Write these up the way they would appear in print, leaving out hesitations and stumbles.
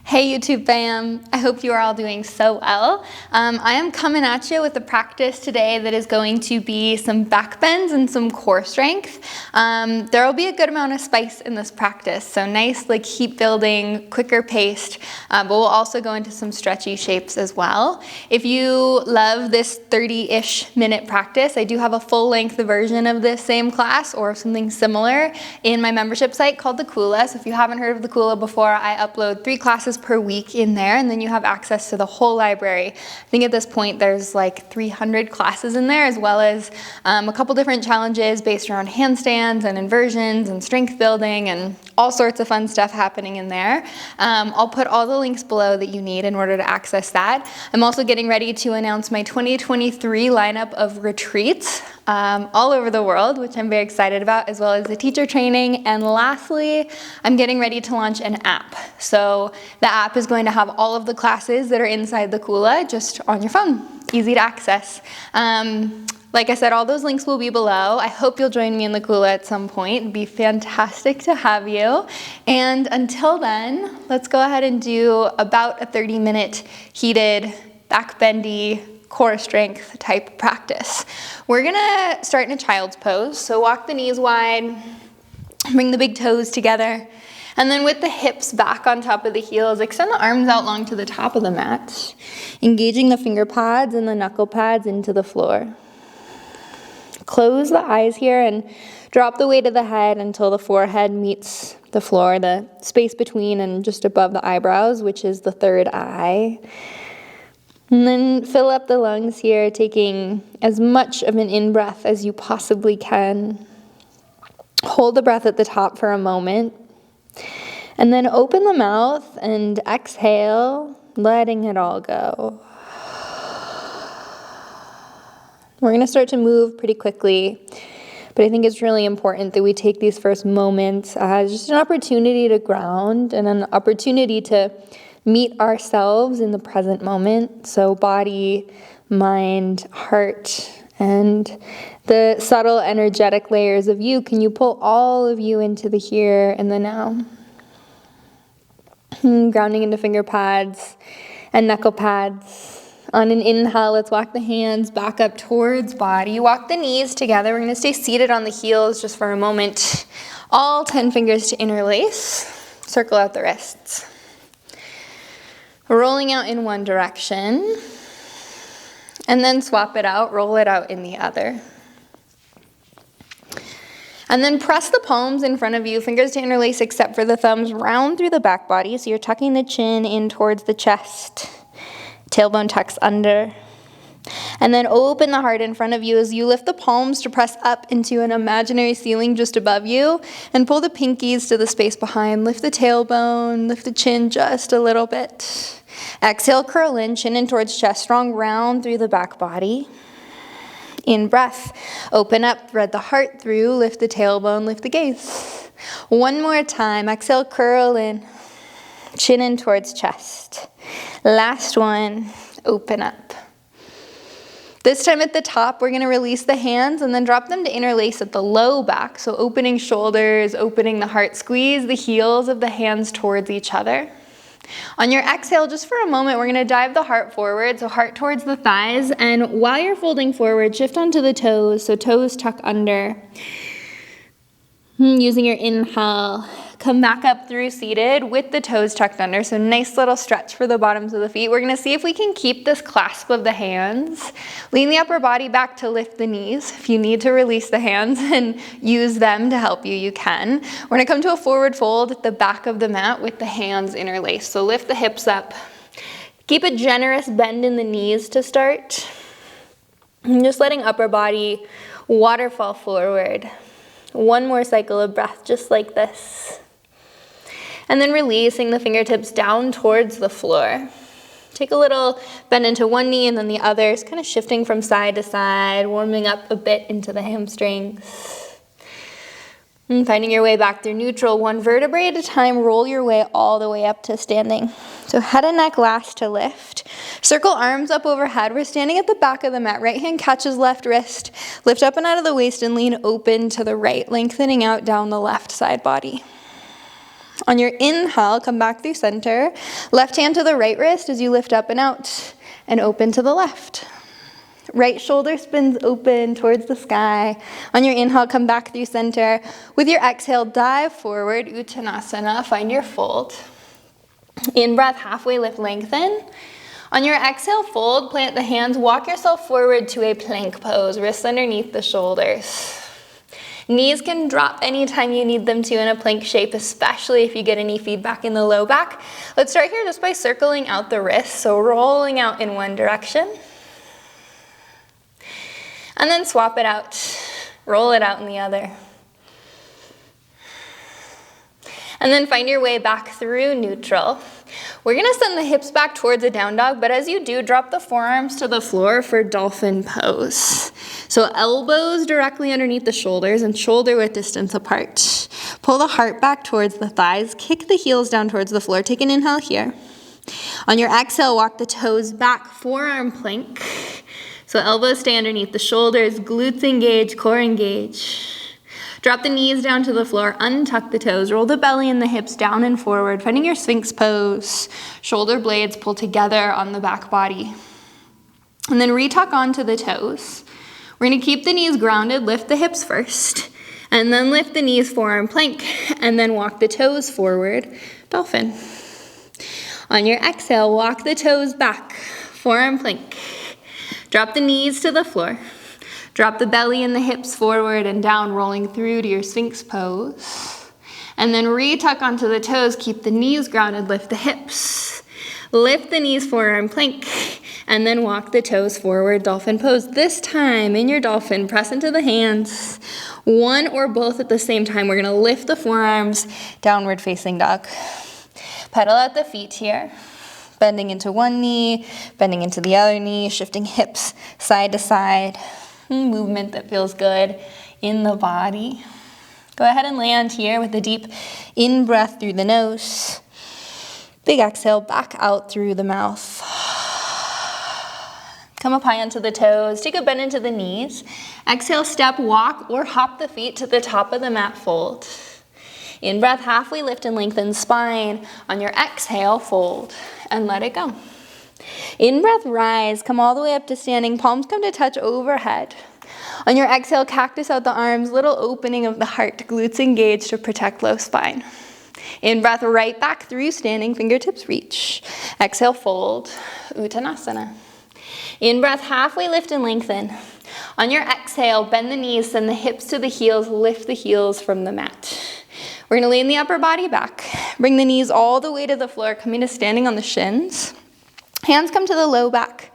Hey YouTube fam, I hope you are all doing so well. I am coming at you with a practice today that is going to be some back bends and some core strength. There will be a good amount of spice in this practice, so nice like heat building, quicker paced, but we'll also go into some stretchy shapes as well. If you love this 30-ish minute practice, I do have a full length version of this same class or something similar in my membership site called the Cooldown. So if you haven't heard of the Cooldown before, I upload 3 classes per week in there, and then you have access to the whole library. I think at this point there's like 300 classes in there, as well as a couple different challenges based around handstands and inversions and strength building and all sorts of fun stuff happening in there. I'll put all the links below that you need in order to access that. I'm also getting ready to announce my 2023 lineup of retreats all over the world, which I'm very excited about, as well as the teacher training. And lastly, I'm getting ready to launch an app. So the app is going to have all of the classes that are inside the Kula just on your phone, easy to access. Like I said, all those links will be below. I hope you'll join me in the Kula at some point. It'd be fantastic to have you. And until then, let's go ahead and do about a 30-minute heated, back bendy, core strength type practice. We're gonna start in a child's pose. So walk the knees wide, bring the big toes together, and then with the hips back on top of the heels, extend the arms out long to the top of the mat, engaging the finger pads and the knuckle pads into the floor. Close the eyes here and drop the weight of the head until the forehead meets the floor, the space between and just above the eyebrows, which is the third eye. And then fill up the lungs here, taking as much of an in-breath as you possibly can. Hold the breath at the top for a moment. And then open the mouth and exhale, letting it all go. We're going to start to move pretty quickly, but I think it's really important that we take these first moments as just an opportunity to ground and an opportunity to meet ourselves in the present moment. So body, mind, heart, and the subtle energetic layers of you. Can you pull all of you into the here and the now? Grounding into finger pads and knuckle pads. On an inhale, let's walk the hands back up towards body. Walk the knees together. We're going to stay seated on the heels just for a moment. All 10 fingers to interlace. Circle out the wrists. Rolling out in one direction. And then swap it out, roll it out in the other. And then press the palms in front of you, fingers to interlace except for the thumbs, round through the back body. So you're tucking the chin in towards the chest. Tailbone tucks under. And then open the heart in front of you as you lift the palms to press up into an imaginary ceiling just above you. And pull the pinkies to the space behind. Lift the tailbone, lift the chin just a little bit. Exhale, curl in, chin in towards chest, strong round through the back body. In breath, open up, thread the heart through, lift the tailbone, lift the gaze. One more time, exhale, curl in, chin in towards chest. Last one, open up. This time at the top, we're gonna release the hands and then drop them to interlace at the low back. So opening shoulders, opening the heart, squeeze the heels of the hands towards each other. On your exhale, just for a moment, we're going to dive the heart forward, so heart towards the thighs, and while you're folding forward, shift onto the toes, so toes tuck under. Using your inhale, come back up through seated with the toes tucked under, so nice little stretch for the bottoms of the feet. We're going to see if we can keep this clasp of the hands. Lean the upper body back to lift the knees. If you need to release the hands and use them to help you, you can. We're going to come to a forward fold at the back of the mat with the hands interlaced. So lift the hips up. Keep a generous bend in the knees to start. And just letting upper body waterfall forward. One more cycle of breath, just like this. And then releasing the fingertips down towards the floor. Take a little bend into one knee and then the other, kind of shifting from side to side, warming up a bit into the hamstrings. And finding your way back through neutral, one vertebrae at a time, roll your way all the way up to standing. So head and neck last to lift. Circle arms up overhead. We're standing at the back of the mat. Right hand catches left wrist. Lift up and out of the waist and lean open to the right, lengthening out down the left side body. On your inhale, come back through center. Left hand to the right wrist as you lift up and out, and open to the left. Right shoulder spins open towards the sky. On your inhale, come back through center. With your exhale, dive forward, Uttanasana, find your fold. In breath, halfway lift, lengthen. On your exhale, fold, plant the hands, walk yourself forward to a plank pose, wrists underneath the shoulders. Knees can drop anytime you need them to in a plank shape, especially if you get any feedback in the low back. Let's start here just by circling out the wrists, so rolling out in one direction. And then swap it out, roll it out in the other. And then find your way back through neutral. We're gonna send the hips back towards a down dog, but as you do, drop the forearms to the floor for dolphin pose. So elbows directly underneath the shoulders and shoulder width distance apart. Pull the heart back towards the thighs, kick the heels down towards the floor. Take an inhale here. On your exhale, walk the toes back, forearm plank. So elbows stay underneath the shoulders, glutes engage, core engage. Drop the knees down to the floor, untuck the toes, roll the belly and the hips down and forward, finding your Sphinx pose. Shoulder blades pull together on the back body. And then retuck onto the toes. We're gonna keep the knees grounded, lift the hips first, and then lift the knees, forearm plank, and then walk the toes forward, dolphin. On your exhale, walk the toes back, forearm plank. Drop the knees to the floor. Drop the belly and the hips forward and down, rolling through to your Sphinx pose. And then retuck onto the toes, keep the knees grounded, lift the hips. Lift the knees, forearm plank, and then walk the toes forward, dolphin pose. This time in your dolphin, press into the hands. One or both at the same time. We're gonna lift the forearms, downward facing dog. Pedal out the feet here. Bending into one knee, bending into the other knee, shifting hips side to side. Movement that feels good in the body. Go ahead and land here with a deep in-breath through the nose. Big exhale back out through the mouth. Come up high onto the toes. Take a bend into the knees. Exhale, step, walk, or hop the feet to the top of the mat, fold. In breath, halfway lift and lengthen spine. On your exhale, fold and let it go. In breath, rise, come all the way up to standing, palms come to touch overhead. On your exhale, cactus out the arms, little opening of the heart, glutes engaged to protect low spine. In breath, right back through standing, fingertips reach. Exhale, fold, Uttanasana. In breath, halfway lift and lengthen. On your exhale, bend the knees, send the hips to the heels, lift the heels from the mat. We're gonna lean the upper body back. Bring the knees all the way to the floor, coming to standing on the shins. Hands come to the low back.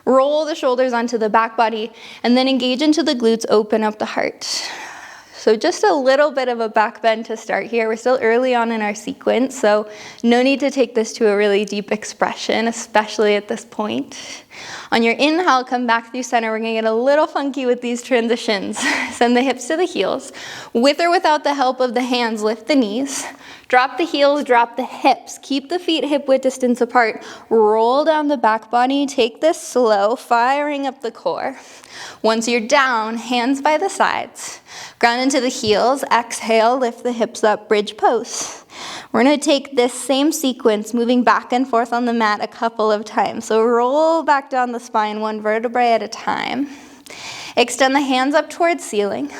Roll the shoulders onto the back body and then engage into the glutes, open up the heart. So just a little bit of a back bend to start here. We're still early on in our sequence, so no need to take this to a really deep expression, especially at this point. On your inhale, come back through center. We're gonna get a little funky with these transitions. Send the hips to the heels. With or without the help of the hands, lift the knees. Drop the heels, drop the hips. Keep the feet hip width distance apart. Roll down the back body. Take this slow, firing up the core. Once you're down, hands by the sides. Ground into the heels. Exhale, lift the hips up, bridge pose. We're gonna take this same sequence, moving back and forth on the mat a couple of times. So roll back down the spine, one vertebrae at a time. Extend the hands up towards ceiling.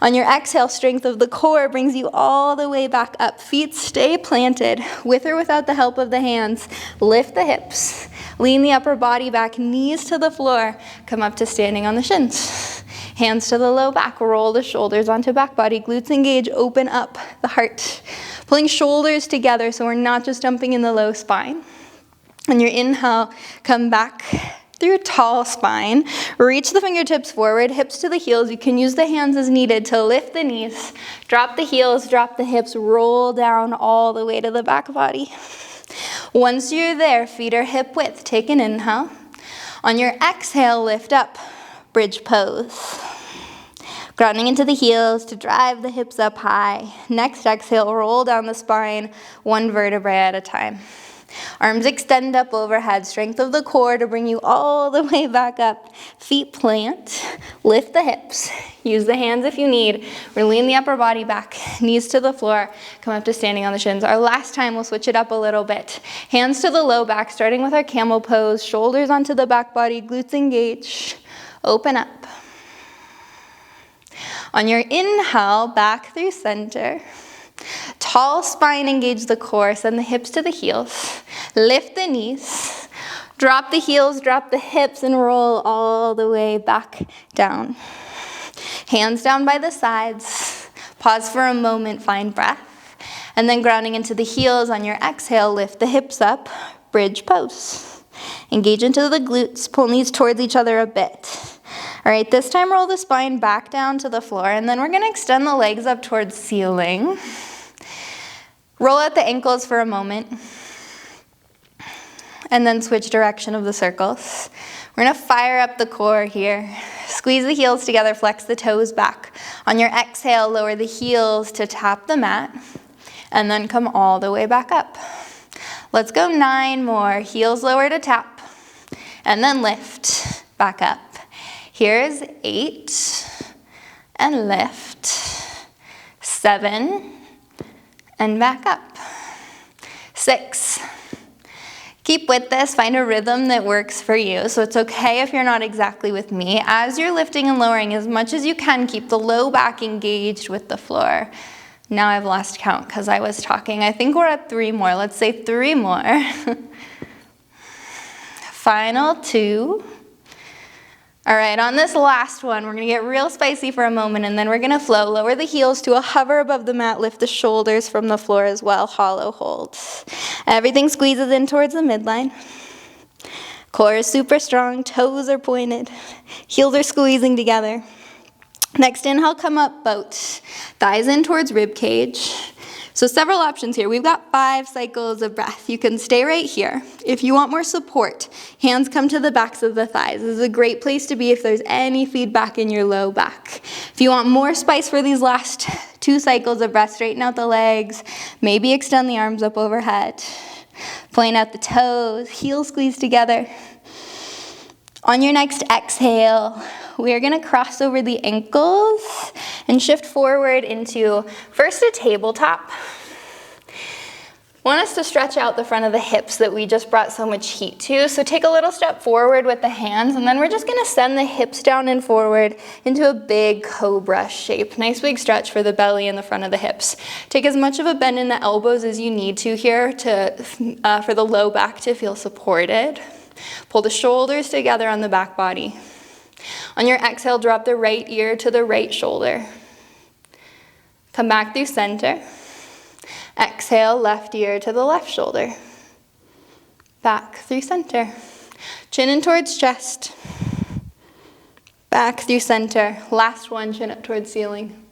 On your exhale, strength of the core brings you all the way back up. Feet stay planted, with or without the help of the hands. Lift the hips. Lean the upper body back, knees to the floor. Come up to standing on the shins. Hands to the low back. Roll the shoulders onto back body. Glutes engage, open up the heart. Pulling shoulders together so we're not just dumping in the low spine. On your inhale, come back through a tall spine. Reach the fingertips forward, hips to the heels. You can use the hands as needed to lift the knees. Drop the heels, drop the hips, roll down all the way to the back body. Once you're there, feet are hip width. Take an inhale. On your exhale, lift up, bridge pose. Grounding into the heels to drive the hips up high. Next exhale, roll down the spine, one vertebrae at a time. Arms extend up overhead, strength of the core to bring you all the way back up. Feet plant, lift the hips. Use the hands if you need. We're lean the upper body back, knees to the floor, come up to standing on the shins. Our last time, we'll switch it up a little bit. Hands to the low back, starting with our camel pose, shoulders onto the back body, glutes engage, open up. On your inhale, back through center. Tall spine, engage the core, send the hips to the heels. Lift the knees, drop the heels, drop the hips, and roll all the way back down. Hands down by the sides. Pause for a moment, find breath. And then grounding into the heels on your exhale, lift the hips up, bridge pose. Engage into the glutes, pull knees towards each other a bit. All right, this time roll the spine back down to the floor, and then we're gonna extend the legs up towards ceiling. Roll out the ankles for a moment, and then switch direction of the circles. We're gonna fire up the core here. Squeeze the heels together, flex the toes back. On your exhale, lower the heels to tap the mat, and then come all the way back up. Let's go 9 more. Heels lower to tap, and then lift back up. Here's 8, and lift. 7, and back up. 6. Keep with this, find a rhythm that works for you. So it's okay if you're not exactly with me. As you're lifting and lowering, as much as you can, keep the low back engaged with the floor. Now I've lost count because I was talking. I think we're at 3 more. Let's say 3 more. Final 2. All right, on this last one, we're gonna get real spicy for a moment, and then we're gonna flow. Lower the heels to a hover above the mat, lift the shoulders from the floor as well, hollow hold. Everything squeezes in towards the midline. Core is super strong, toes are pointed, heels are squeezing together. Next inhale, come up, boat. Thighs in towards rib cage. So several options here. We've got 5 cycles of breath. You can stay right here. If you want more support, hands come to the backs of the thighs. This is a great place to be if there's any feedback in your low back. If you want more spice for these last 2 cycles of breath, straighten out the legs, maybe extend the arms up overhead. Point out the toes, heels squeeze together. On your next exhale, we are gonna cross over the ankles and shift forward into first a tabletop. Want us to stretch out the front of the hips that we just brought so much heat to. So take a little step forward with the hands, and then we're just gonna send the hips down and forward into a big cobra shape. Nice big stretch for the belly and the front of the hips. Take as much of a bend in the elbows as you need to here for the low back to feel supported. Pull the shoulders together on the back body. On your exhale, drop the right ear to the right shoulder. Come back through center. Exhale, left ear to the left shoulder. Back through center. Chin in towards chest. Back through center. Last one, chin up towards ceiling.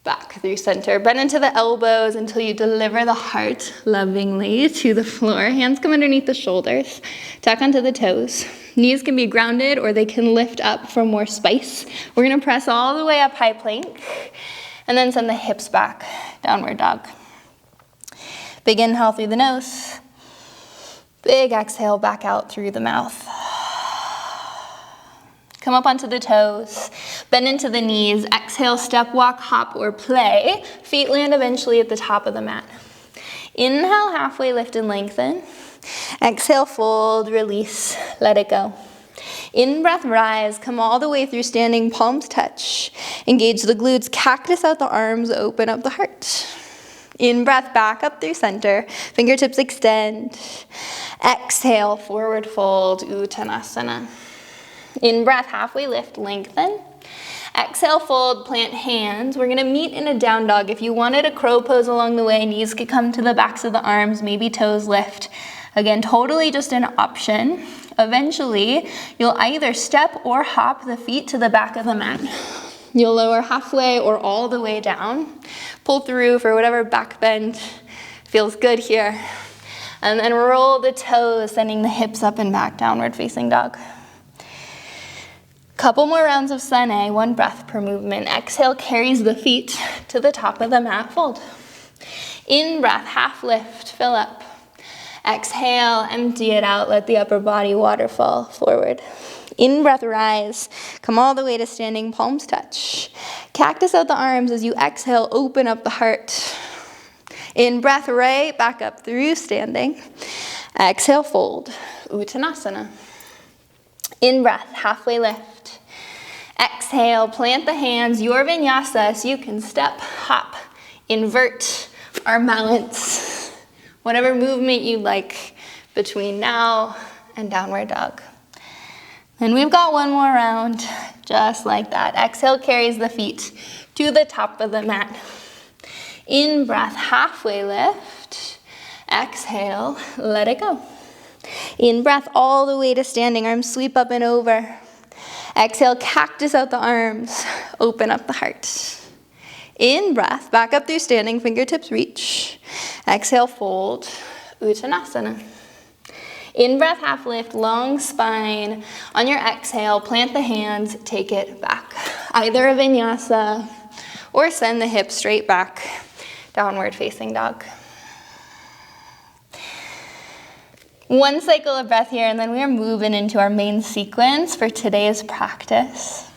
Back through center. Bend into the elbows until you deliver the heart lovingly to the floor. Hands come underneath the shoulders. Tuck onto the toes. Knees can be grounded or they can lift up for more spice. We're gonna press all the way up, high plank, and then send the hips back, downward dog. Big inhale through the nose. Big exhale back out through the mouth. Come up onto the toes, bend into the knees, exhale, step, walk, hop, or play. Feet land eventually at the top of the mat. Inhale, halfway lift and lengthen. Exhale, fold, release, let it go. In breath, rise, come all the way through standing, palms touch. Engage the glutes, cactus out the arms, open up the heart. In breath, back up through center, fingertips extend. Exhale, forward fold, Uttanasana. In breath, halfway lift, lengthen. Exhale, fold, plant hands. We're gonna meet in a down dog. If you wanted a crow pose along the way, knees could come to the backs of the arms, maybe toes lift. Again, totally just an option. Eventually, you'll either step or hop the feet to the back of the mat. You'll lower halfway or all the way down. Pull through for whatever back bend feels good here. And then roll the toes, sending the hips up and back, downward facing dog. Couple more rounds of sun A, 1 breath per movement. Exhale carries the feet to the top of the mat, fold. In breath, half lift, fill up. Exhale, empty it out. Let the upper body waterfall forward. In breath, rise. Come all the way to standing, palms touch. Cactus out the arms as you exhale, open up the heart. In breath, right back up through standing. Exhale, fold. Uttanasana. In breath, halfway lift. Exhale, plant the hands, your vinyasa, so you can step, hop, invert, or balance. Whatever movement you like between now and downward dog. And we've got one more round, just like that. Exhale carries the feet to the top of the mat. In breath, halfway lift. Exhale, let it go. In breath, all the way to standing, arms sweep up and over. Exhale, cactus out the arms, open up the heart. In breath, back up through standing, fingertips reach. Exhale, fold, Uttanasana. In breath, half lift, long spine. On your exhale, plant the hands, take it back. Either a vinyasa or send the hips straight back, downward facing dog. One cycle of breath here, and then we are moving into our main sequence for today's practice.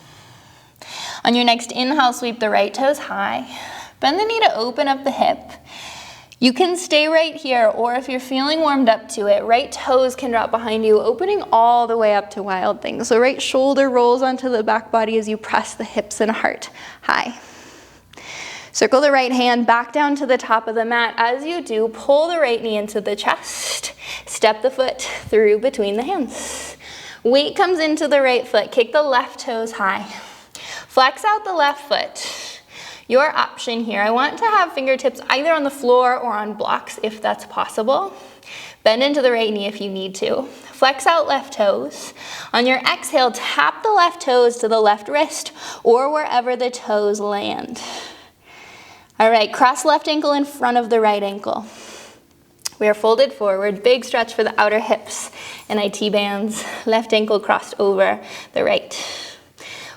On your next inhale, sweep the right toes high. Bend the knee to open up the hip. You can stay right here, or if you're feeling warmed up to it, right toes can drop behind you, opening all the way up to wild thing. So right shoulder rolls onto the back body as you press the hips and heart high. Circle the right hand back down to the top of the mat. As you do, pull the right knee into the chest. Step the foot through between the hands. Weight comes into the right foot. Kick the left toes high. Flex out the left foot. Your option here, I want to have fingertips either on the floor or on blocks if that's possible. Bend into the right knee if you need to. Flex out left toes. On your exhale, tap the left toes to the left wrist or wherever the toes land. All right, cross left ankle in front of the right ankle. We are folded forward, big stretch for the outer hips and IT bands. Left ankle crossed over the right.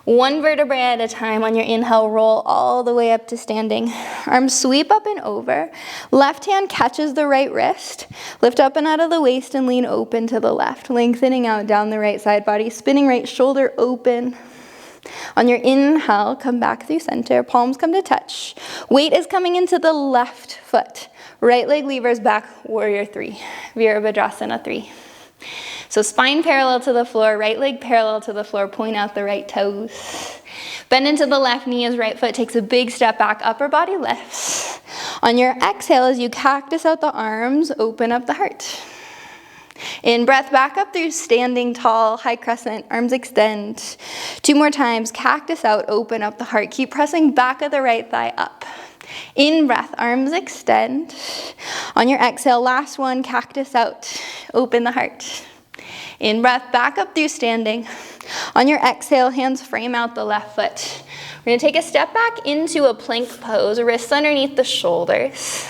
One vertebrae at a time. On your inhale, roll all the way up to standing. Arms sweep up and over. Left hand catches the right wrist. Lift up and out of the waist and lean open to the left. Lengthening out down the right side body. Spinning right shoulder open. On your inhale, come back through center. Palms come to touch. Weight is coming into the left foot. Right leg levers back, warrior three. Virabhadrasana 3. So spine parallel to the floor, right leg parallel to the floor, point out the right toes. Bend into the left knee as right foot takes a big step back, upper body lifts. On your exhale, as you cactus out the arms, open up the heart. In breath, back up through standing tall, high crescent, arms extend. 2 more times, cactus out, open up the heart. Keep pressing back of the right thigh up. In breath, arms extend. On your exhale, last one, cactus out, open the heart. In breath, back up through standing. On your exhale, hands frame out the left foot. We're gonna take a step back into a plank pose, wrists underneath the shoulders.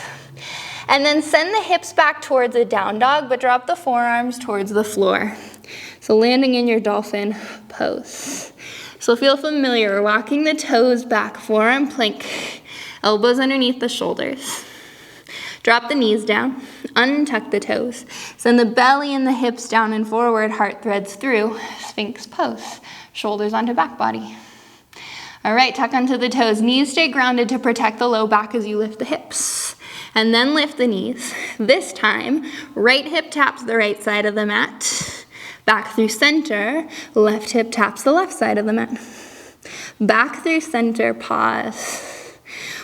And then send the hips back towards a down dog, but drop the forearms towards the floor. So landing in your dolphin pose. So feel familiar, we're walking the toes back, forearm plank, elbows underneath the shoulders. Drop the knees down, untuck the toes. Send the belly and the hips down and forward, heart threads through, Sphinx pose. Shoulders onto back body. All right, tuck onto the toes. Knees stay grounded to protect the low back as you lift the hips. And then lift the knees. This time, right hip taps the right side of the mat. Back through center, left hip taps the left side of the mat. Back through center, pause.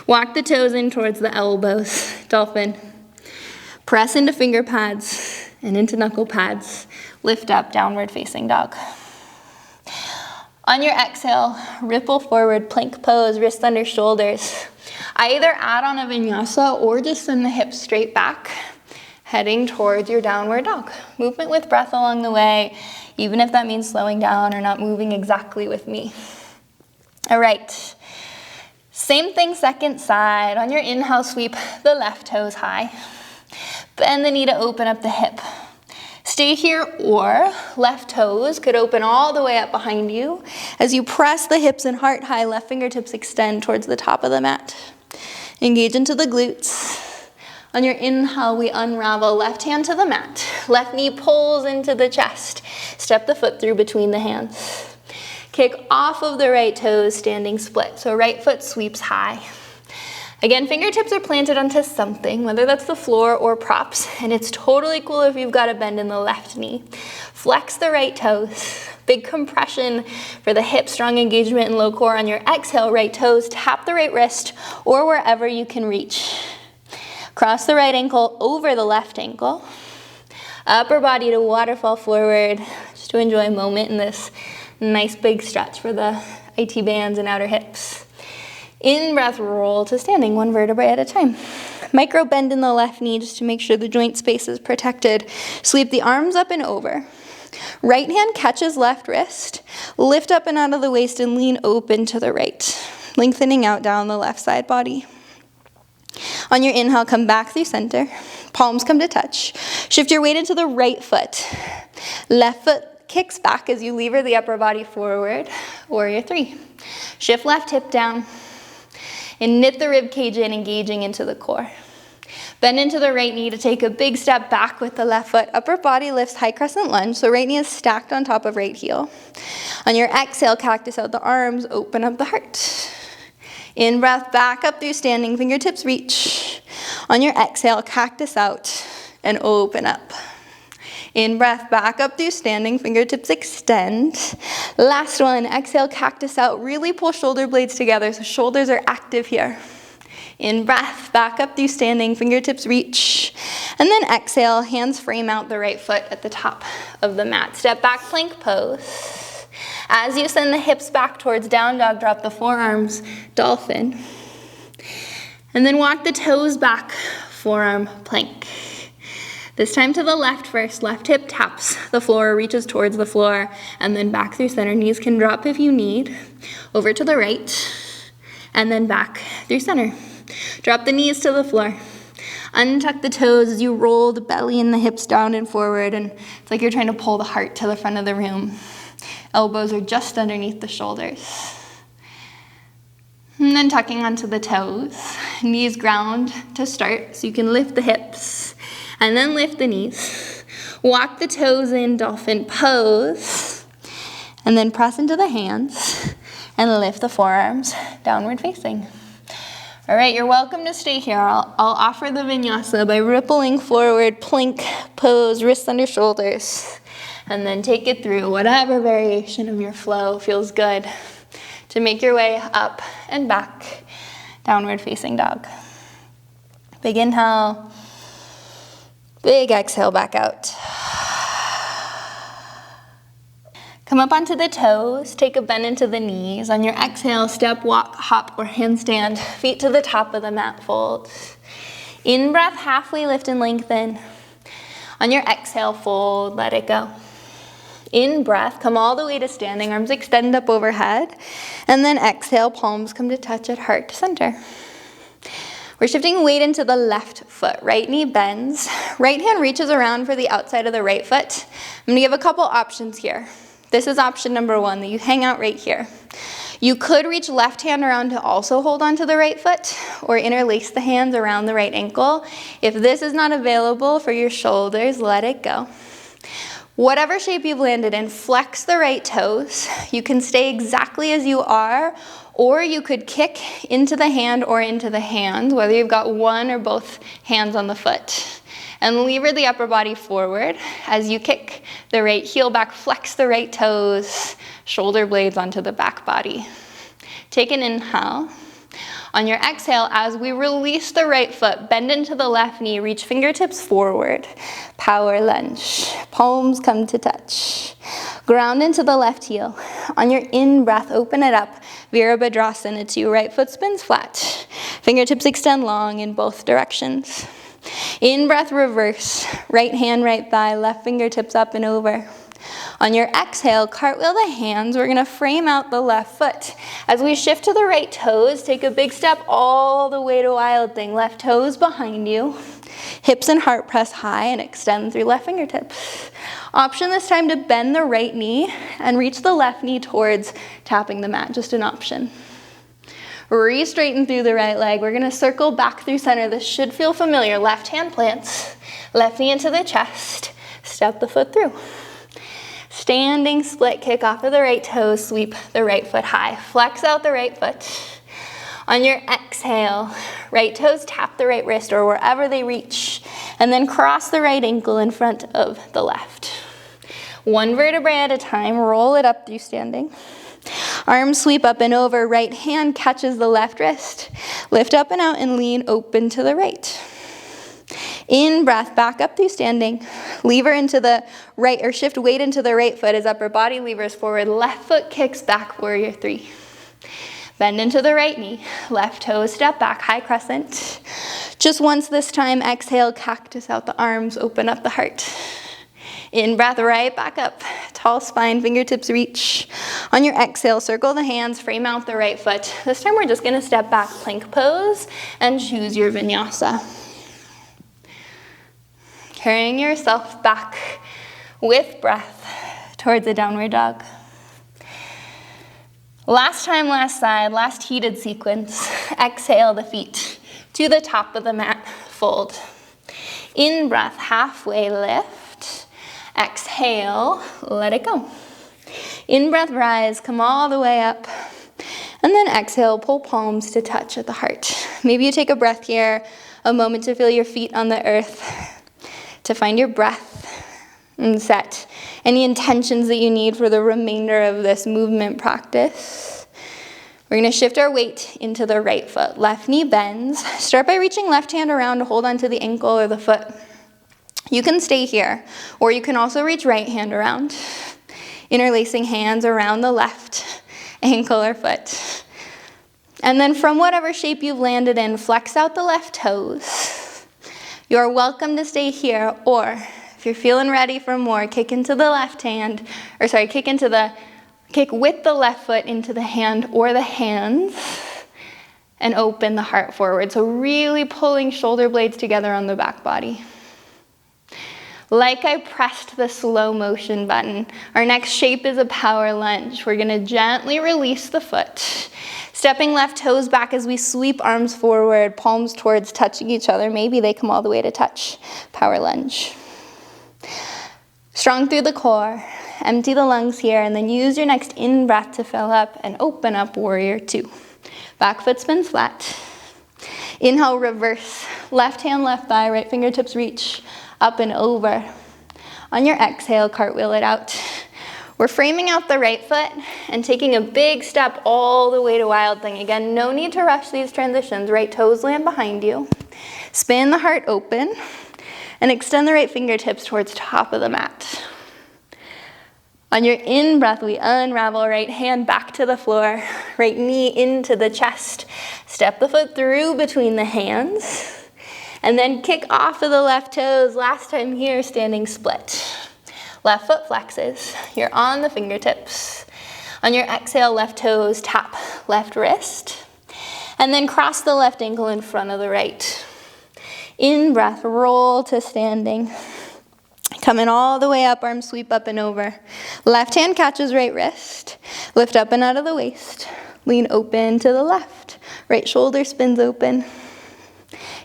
Walk the toes in towards the elbows, dolphin. Press into finger pads and into knuckle pads. Lift up, downward facing dog. On your exhale, ripple forward, plank pose, wrists under shoulders. I either add on a vinyasa or just send the hips straight back, heading towards your downward dog. Movement with breath along the way, even if that means slowing down or not moving exactly with me. All right. Same thing, second side. On your inhale, sweep the left toes high. Bend the knee to open up the hip. Stay here, or left toes could open all the way up behind you. As you press the hips and heart high, left fingertips extend towards the top of the mat. Engage into the glutes. On your inhale, we unravel, left hand to the mat. Left knee pulls into the chest. Step the foot through between the hands. Kick off of the right toes, standing split. So right foot sweeps high. Again, fingertips are planted onto something, whether that's the floor or props, and it's totally cool if you've got a bend in the left knee. Flex the right toes. Big compression for the hip, strong engagement in low core. On your exhale, right toes, tap the right wrist or wherever you can reach. Cross the right ankle over the left ankle. Upper body to waterfall forward, just to enjoy a moment in this nice big stretch for the IT bands and outer hips. In breath, roll to standing, one vertebrae at a time. Micro bend in the left knee just to make sure the joint space is protected. Sweep the arms up and over. Right hand catches left wrist. Lift up and out of the waist and lean open to the right. Lengthening out down the left side body. On your inhale, come back through center. Palms come to touch. Shift your weight into the right foot. Left foot kicks back as you lever the upper body forward. Warrior three. Shift left hip down. And knit the rib cage in, engaging into the core. Bend into the right knee to take a big step back with the left foot. Upper body lifts, high crescent lunge, so right knee is stacked on top of right heel. On your exhale, cactus out the arms, open up the heart. In breath, back up through standing, fingertips reach. On your exhale, cactus out and open up. In breath, back up through standing, fingertips extend. Last one, exhale, cactus out. Really pull shoulder blades together so shoulders are active here. In breath, back up through standing, fingertips reach. And then exhale, hands frame out the right foot at the top of the mat. Step back, plank pose. As you send the hips back towards down dog, drop the forearms, dolphin. And then walk the toes back, forearm plank. This time to the left first, left hip taps the floor, reaches towards the floor, and then back through center. Knees can drop if you need. Over to the right, and then back through center. Drop the knees to the floor. Untuck the toes as you roll the belly and the hips down and forward, and it's like you're trying to pull the heart to the front of the room. Elbows are just underneath the shoulders. And then tucking onto the toes. Knees ground to start, so you can lift the hips. And then lift the knees. Walk the toes in, dolphin pose. And then press into the hands and lift the forearms, downward facing. All right, you're welcome to stay here. I'll offer the vinyasa by rippling forward, plank pose, wrists under shoulders. And then take it through whatever variation of your flow feels good to make your way up and back, downward facing dog. Big inhale. Big exhale, back out. Come up onto the toes, take a bend into the knees. On your exhale, step, walk, hop, or handstand. Feet to the top of the mat fold. In breath, halfway lift and lengthen. On your exhale, fold, let it go. In breath, come all the way to standing, arms extend up overhead. And then exhale, palms come to touch at heart center. We're shifting weight into the left foot. Right knee bends. Right hand reaches around for the outside of the right foot. I'm gonna give a couple options here. This is option number one, that you hang out right here. You could reach left hand around to also hold onto the right foot, or interlace the hands around the right ankle. If this is not available for your shoulders, let it go. Whatever shape you've landed in, flex the right toes. You can stay exactly as you are, or you could kick into the hand or into the hand, whether you've got one or both hands on the foot. And lever the upper body forward. As you kick the right heel back, flex the right toes, shoulder blades onto the back body. Take an inhale. On your exhale, as we release the right foot, bend into the left knee, reach fingertips forward. Power lunge. Palms come to touch. Ground into the left heel. On your in-breath, open it up. Virabhadrasana 2. Right foot spins flat. Fingertips extend long in both directions. In-breath, reverse. Right hand, right thigh, left fingertips up and over. On your exhale, cartwheel the hands. We're gonna frame out the left foot. As we shift to the right toes, take a big step all the way to Wild Thing. Left toes behind you. Hips and heart press high and extend through left fingertips. Option this time to bend the right knee and reach the left knee towards tapping the mat, just an option. Re-straighten through the right leg. We're gonna circle back through center. This should feel familiar. Left hand plants, left knee into the chest, step the foot through. Standing split kick off of the right toes, sweep the right foot high. Flex out the right foot. On your exhale, right toes tap the right wrist or wherever they reach, and then cross the right ankle in front of the left. One vertebrae at a time, roll it up through standing. Arms sweep up and over, right hand catches the left wrist. Lift up and out and lean open to the right. In breath, back up through standing. Lever into the right, or shift weight into the right foot as upper body levers forward. Left foot kicks back, warrior three. Bend into the right knee. Left toes step back, high crescent. Just once this time, exhale, cactus out the arms, open up the heart. In breath, right back up. Tall spine, fingertips reach. On your exhale, circle the hands, frame out the right foot. This time we're just gonna step back, plank pose, and choose your vinyasa. Carrying yourself back with breath towards a downward dog. Last time, last side, last heated sequence. Exhale the feet to the top of the mat, fold. In breath, halfway lift. Exhale, let it go. In breath, rise, come all the way up. And then exhale, pull palms to touch at the heart. Maybe you take a breath here, a moment to feel your feet on the earth, to find your breath and set any intentions that you need for the remainder of this movement practice. We're gonna shift our weight into the right foot. Left knee bends. Start by reaching left hand around to hold onto the ankle or the foot. You can stay here, or you can also reach right hand around, interlacing hands around the left ankle or foot. And then from whatever shape you've landed in, flex out the left toes. You're welcome to stay here, or if you're feeling ready for more, kick with the left foot into the hand or the hands and open the heart forward. So really pulling shoulder blades together on the back body. Like I pressed the slow motion button, our next shape is a power lunge. We're gonna gently release the foot. Stepping left toes back as we sweep arms forward, palms towards touching each other. Maybe they come all the way to touch. Power lunge. Strong through the core. Empty the lungs here, and then use your next in-breath to fill up and open up warrior two. Back foot spins flat. Inhale, reverse. Left hand, left thigh, right fingertips reach. Up and over. On your exhale, cartwheel it out. We're framing out the right foot and taking a big step all the way to wild thing. Again, no need to rush these transitions. Right toes land behind you. Spin the heart open and extend the right fingertips towards top of the mat. On your in-breath, we unravel right hand back to the floor, right knee into the chest. Step the foot through between the hands. And then kick off of the left toes. Last time here, standing split. Left foot flexes. You're on the fingertips. On your exhale, left toes, tap left wrist. And then cross the left ankle in front of the right. In breath, roll to standing. Coming all the way up, arms sweep up and over. Left hand catches right wrist. Lift up and out of the waist. Lean open to the left. Right shoulder spins open.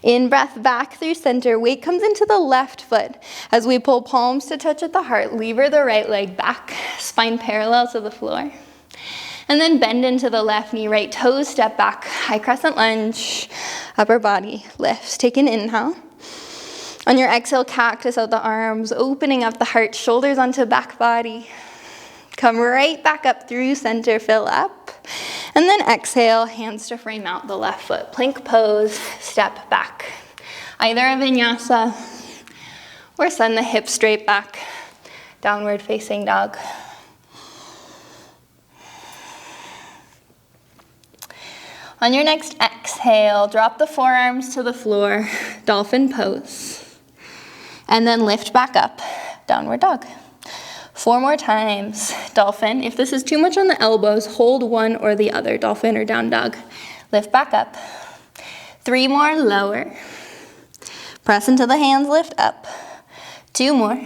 In breath, back through center. Weight comes into the left foot as we pull palms to touch at the heart. Lever the right leg back, spine parallel to the floor. And then bend into the left knee, right toes step back, high crescent lunge, upper body lifts. Take an inhale. On your exhale, cactus out the arms, opening up the heart, shoulders onto back body. Come right back up through center, fill up. And then exhale, hands to frame out the left foot. Plank pose, step back. Either a vinyasa or send the hips straight back, downward facing dog. On your next exhale, drop the forearms to the floor, dolphin pose. And then lift back up, downward dog. 4 more times, dolphin. If this is too much on the elbows, hold one or the other, dolphin or down dog. Lift back up. 3 more, lower. Press into the hands, lift up. 2 more.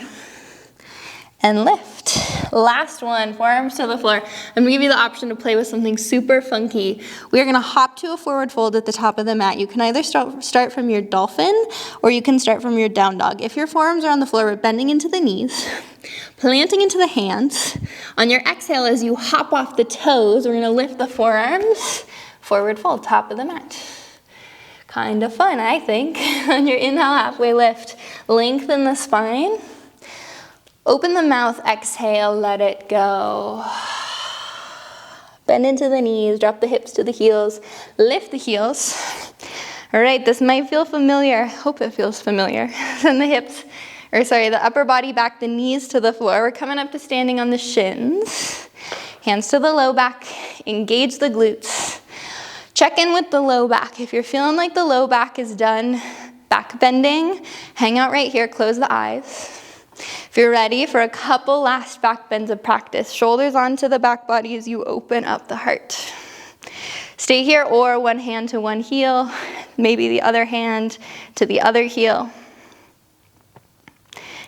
And lift. Last one, forearms to the floor. I'm gonna give you the option to play with something super funky. We are gonna hop to a forward fold at the top of the mat. You can either start from your dolphin or you can start from your down dog. If your forearms are on the floor, we're bending into the knees, planting into the hands. On your exhale, as you hop off the toes, we're gonna lift the forearms, forward fold, top of the mat. Kind of fun, I think. On your inhale, halfway lift, lengthen the spine. Open the mouth, exhale, let it go. Bend into the knees, drop the hips to the heels, lift the heels. All right, this might feel familiar. I hope it feels familiar. Send the upper body back, the knees to the floor. We're coming up to standing on the shins. Hands to the low back, engage the glutes. Check in with the low back. If you're feeling like the low back is done back bending, hang out right here, close the eyes. If you're ready for a couple last back bends of practice, shoulders onto the back body as you open up the heart. Stay here, or one hand to one heel, maybe the other hand to the other heel.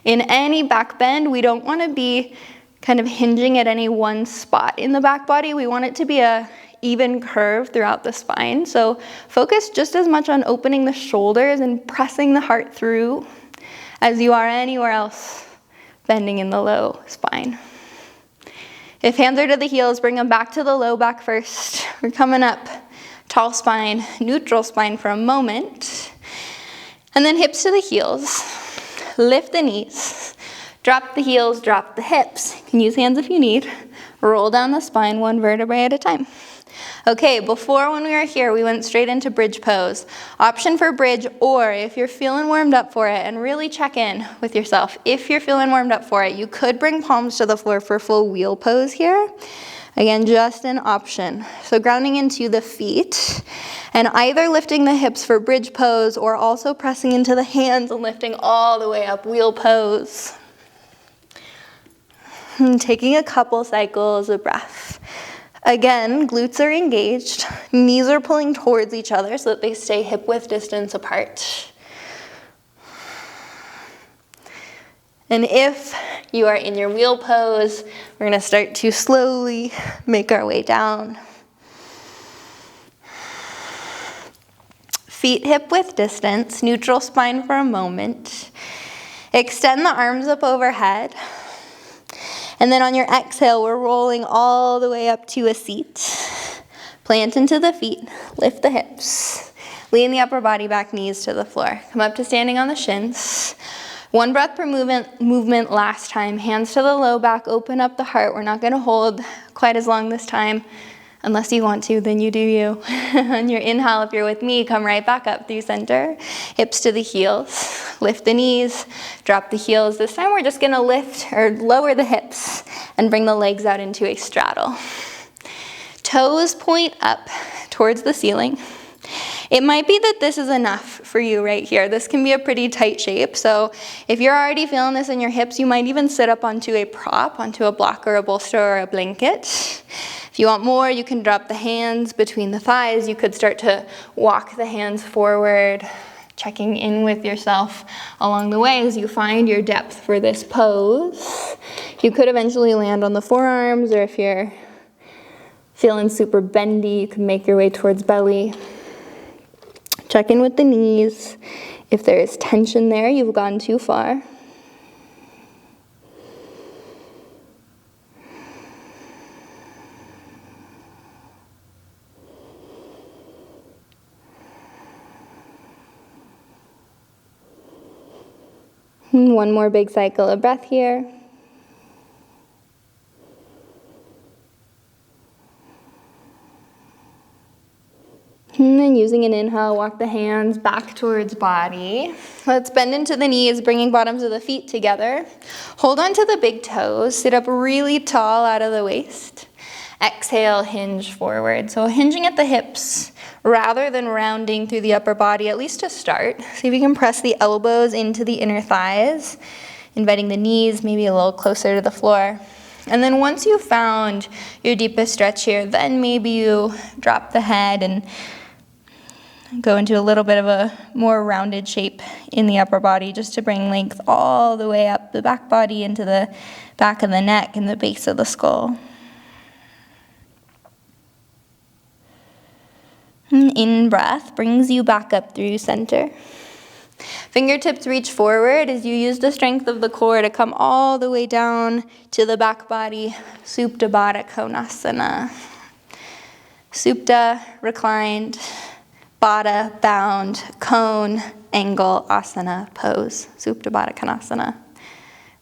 In any back bend, we don't want to be kind of hinging at any one spot in the back body. We want it to be a even curve throughout the spine. So focus just as much on opening the shoulders and pressing the heart through as you are anywhere else bending in the low spine. If hands are to the heels, bring them back to the low back first. We're coming up, tall spine, neutral spine for a moment. And then hips to the heels. Lift the knees. Drop the heels, drop the hips. You can use hands if you need. Roll down the spine one vertebrae at a time. Okay, before when we were here, we went straight into bridge pose. Option for bridge, or if you're feeling warmed up for it, and really check in with yourself. If you're feeling warmed up for it, you could bring palms to the floor for full wheel pose here. Again, just an option. So grounding into the feet, and either lifting the hips for bridge pose, or also pressing into the hands and lifting all the way up, wheel pose. And taking a couple cycles of breath. Again, glutes are engaged, knees are pulling towards each other so that they stay hip width distance apart. And if you are in your wheel pose, we're going to start to slowly make our way down. Feet hip width distance, neutral spine for a moment. Extend the arms up overhead. And then on your exhale, we're rolling all the way up to a seat. Plant into the feet, lift the hips. Lean the upper body back, knees to the floor. Come up to standing on the shins. One breath per movement last time. Hands to the low back, open up the heart. We're not gonna hold quite as long this time. Unless you want to, then you do you. On your inhale, if you're with me, come right back up through center. Hips to the heels. Lift the knees, drop the heels. This time we're just gonna lift or lower the hips and bring the legs out into a straddle. Toes point up towards the ceiling. It might be that this is enough for you right here. This can be a pretty tight shape. So if you're already feeling this in your hips, you might even sit up onto a prop, onto a block or a bolster or a blanket. If you want more, you can drop the hands between the thighs. You could start to walk the hands forward, checking in with yourself along the way as you find your depth for this pose. You could eventually land on the forearms, or if you're feeling super bendy, you can make your way towards belly. Check in with the knees. If there is tension there, you've gone too far. One more big cycle of breath here. And then using an inhale, walk the hands back towards body. Let's bend into the knees, bringing bottoms of the feet together. Hold on to the big toes. Sit up really tall out of the waist. Exhale, hinge forward. So hinging at the hips rather than rounding through the upper body, at least to start. See if you can press the elbows into the inner thighs, inviting the knees maybe a little closer to the floor. And then once you've found your deepest stretch here, then maybe you drop the head and Go into a little bit of a more rounded shape in the upper body, just to bring length all the way up the back body into the back of the neck and the base of the skull. In-breath brings you back up through center. Fingertips reach forward as you use the strength of the core to come all the way down to the back body, Supta Baddha Konasana. Supta, reclined, Baddha, bound, cone, angle, asana, pose. Supta Baddha Konasana.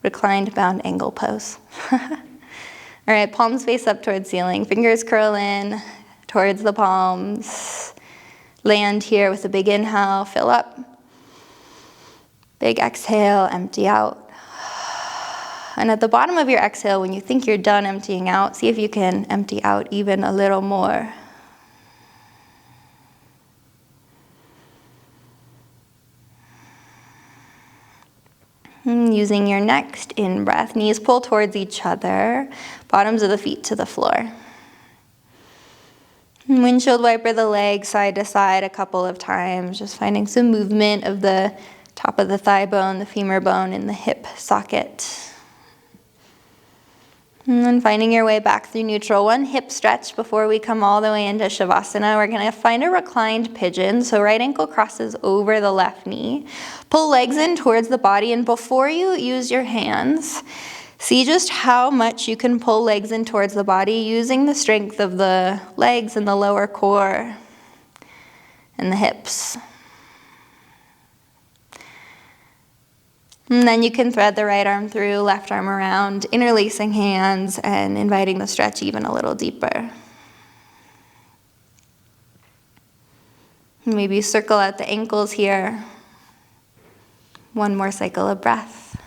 Reclined, bound, angle, pose. All right, palms face up towards ceiling. Fingers curl in towards the palms. Land here with a big inhale, fill up. Big exhale, empty out. And at the bottom of your exhale, when you think you're done emptying out, see if you can empty out even a little more. Using your next in-breath, knees pull towards each other, bottoms of the feet to the floor. Windshield wiper the legs side to side a couple of times, just finding some movement of the top of the thigh bone, the femur bone, and the hip socket. And then finding your way back through neutral. One hip stretch before we come all the way into Savasana. We're going to find a reclined pigeon. So right ankle crosses over the left knee. Pull legs in towards the body, and before you use your hands, see just how much you can pull legs in towards the body using the strength of the legs and the lower core and the hips. And then you can thread the right arm through, left arm around, interlacing hands and inviting the stretch even a little deeper. Maybe circle out the ankles here. One more cycle of breath.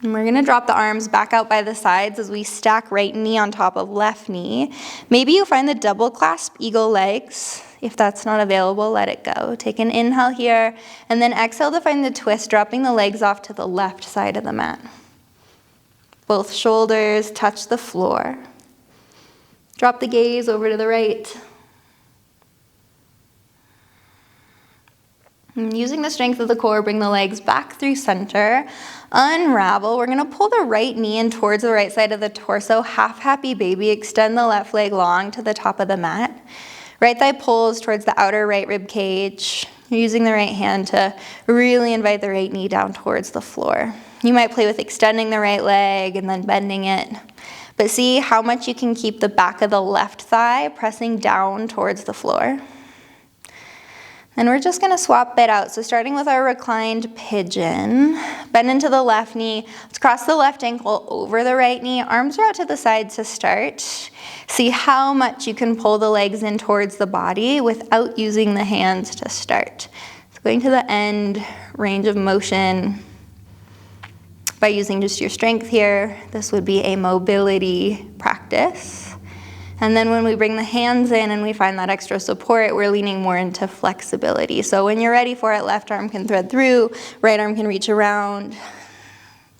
And we're going to drop the arms back out by the sides as we stack right knee on top of left knee. Maybe you find the double clasp eagle legs. If that's not available, let it go. Take an inhale here, and then exhale to find the twist, dropping the legs off to the left side of the mat. Both shoulders touch the floor. Drop the gaze over to the right. And using the strength of the core, bring the legs back through center. Unravel. We're going to pull the right knee in towards the right side of the torso. Half happy baby. Extend the left leg long to the top of the mat. Right thigh pulls towards the outer right rib cage. You're using the right hand to really invite the right knee down towards the floor. You might play with extending the right leg and then bending it. But see how much you can keep the back of the left thigh pressing down towards the floor. And we're just going to swap it out. So starting with our reclined pigeon, bend into the left knee. Let's cross the left ankle over the right knee. Arms are out to the side to start. See how much you can pull the legs in towards the body without using the hands to start. So going to the end, range of motion. By using just your strength here, this would be a mobility practice. And then when we bring the hands in and we find that extra support, we're leaning more into flexibility. So when you're ready for it, left arm can thread through, right arm can reach around.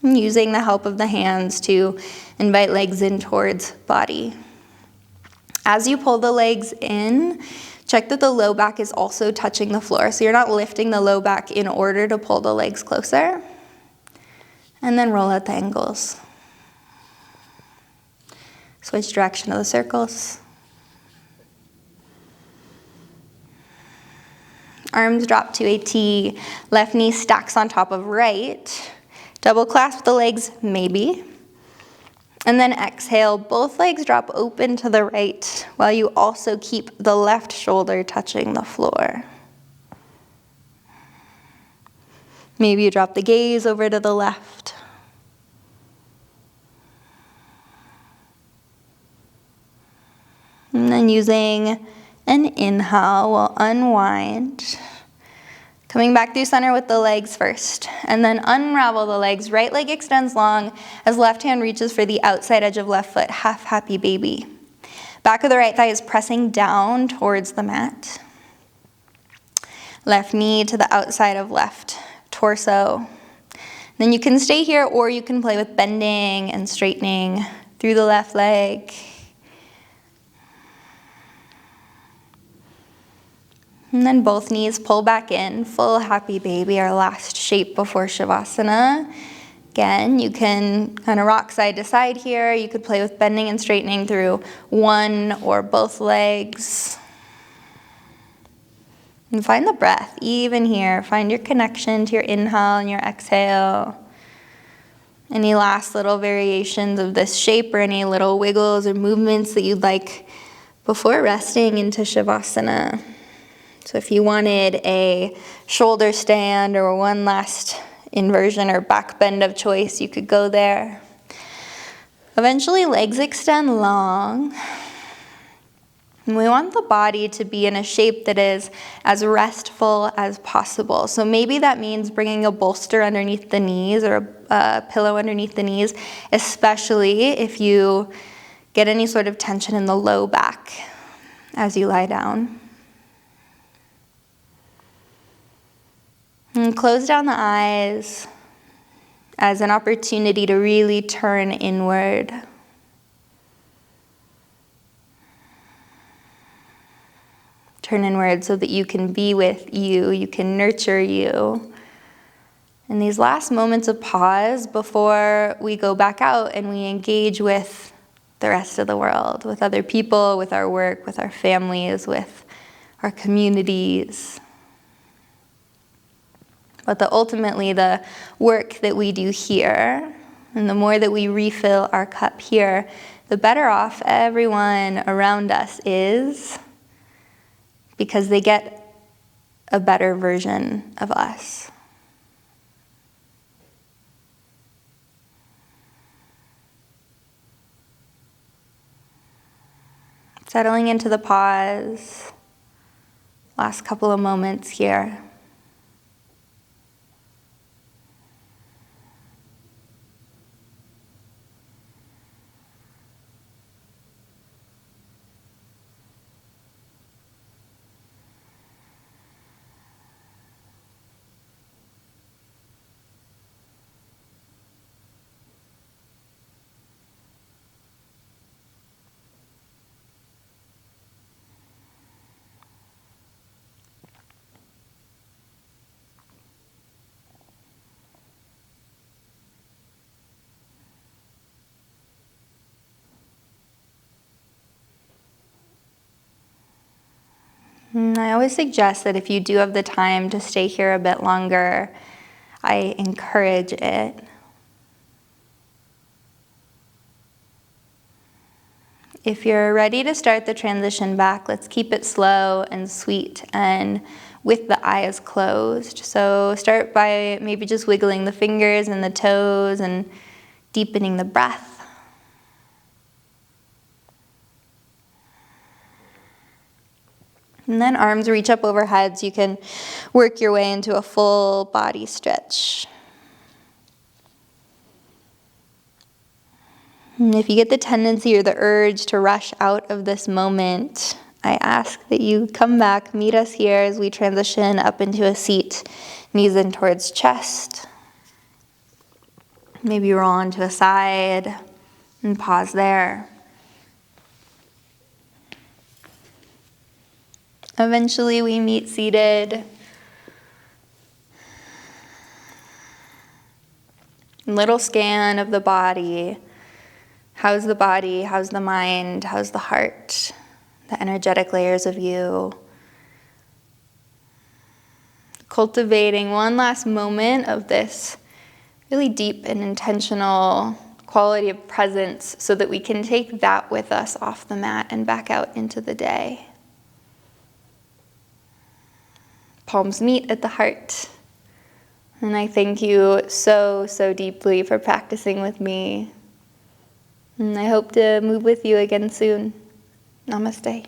Using the help of the hands to invite legs in towards body. As you pull the legs in, check that the low back is also touching the floor. So you're not lifting the low back in order to pull the legs closer. And then roll out the ankles. Switch direction of the circles. Arms drop to a T. Left knee stacks on top of right. Double clasp the legs, maybe. And then exhale, both legs drop open to the right while you also keep the left shoulder touching the floor. Maybe you drop the gaze over to the left. And then using an inhale, we'll unwind. Coming back through center with the legs first. And then unravel the legs. Right leg extends long as left hand reaches for the outside edge of left foot. Half happy baby. Back of the right thigh is pressing down towards the mat. Left knee to the outside of left torso. Then you can stay here or you can play with bending and straightening through the left leg. And then both knees pull back in, full happy baby, our last shape before Savasana. Again, you can kind of rock side to side here. You could play with bending and straightening through one or both legs. And find the breath, even here. Find your connection to your inhale and your exhale. Any last little variations of this shape or any little wiggles or movements that you'd like before resting into Savasana. So if you wanted a shoulder stand or one last inversion or back bend of choice, you could go there. Eventually, legs extend long. And we want the body to be in a shape that is as restful as possible. So maybe that means bringing a bolster underneath the knees or a pillow underneath the knees, especially if you get any sort of tension in the low back as you lie down. And close down the eyes as an opportunity to really turn inward. Turn inward so that you can be with you can nurture you. And these last moments of pause before we go back out and we engage with the rest of the world, with other people, with our work, with our families, with our communities. But ultimately the work that we do here, and the more that we refill our cup here, the better off everyone around us is, because they get a better version of us. Settling into the pause, last couple of moments here. I always suggest that if you do have the time to stay here a bit longer, I encourage it. If you're ready to start the transition back, let's keep it slow and sweet and with the eyes closed. So start by maybe just wiggling the fingers and the toes and deepening the breath. And then arms reach up overhead so you can work your way into a full body stretch. And if you get the tendency or the urge to rush out of this moment, I ask that you come back, meet us here as we transition up into a seat, knees in towards chest. Maybe roll onto a side and pause there. Eventually we meet seated. Little scan of the body. How's the body? How's the mind? How's the heart? The energetic layers of you. Cultivating one last moment of this really deep and intentional quality of presence so that we can take that with us off the mat and back out into the day. Palms meet at the heart. And I thank you so, so deeply for practicing with me. And I hope to move with you again soon. Namaste.